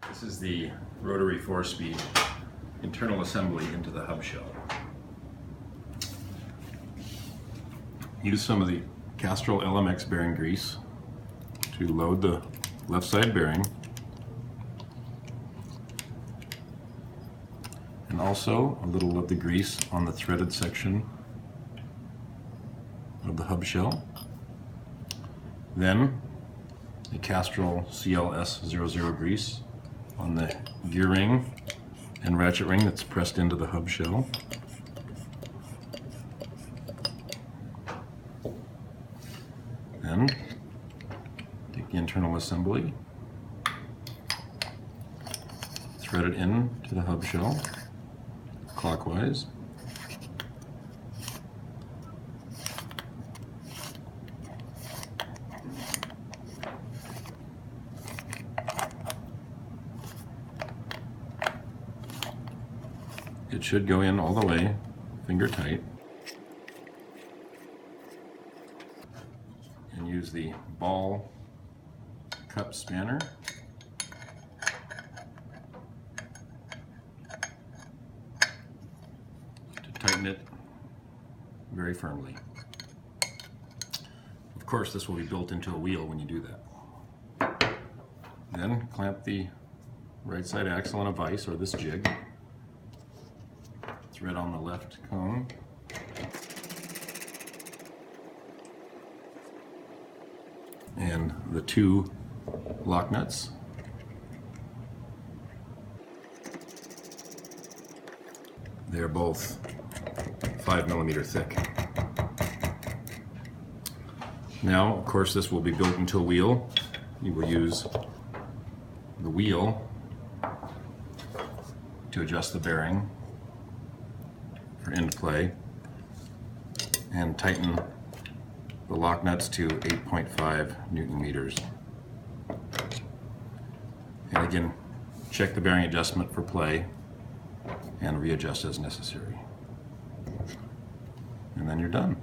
This is the rotary 4-speed internal assembly into the hub shell. Use some of the Castrol LMX bearing grease to load the left side bearing, and also a little of the grease on the threaded section of the hub shell. Then the Castrol CLS00 grease on the gear ring and ratchet ring that's pressed into the hub shell. Then take the internal assembly, thread it in to the hub shell clockwise. It should go in all the way, finger tight. And use the ball cup spanner to tighten it very firmly. Of course, this will be built into a wheel when you do that. Then clamp the right side axle in a vise or this jig. Thread on the left cone. And the two lock nuts. They're both 5mm thick. Now, of course, this will be built into a wheel. You will use the wheel to adjust the bearing for end play and tighten the lock nuts to 8.5 Newton meters. And again, check the bearing adjustment for play and readjust as necessary. And then you're done.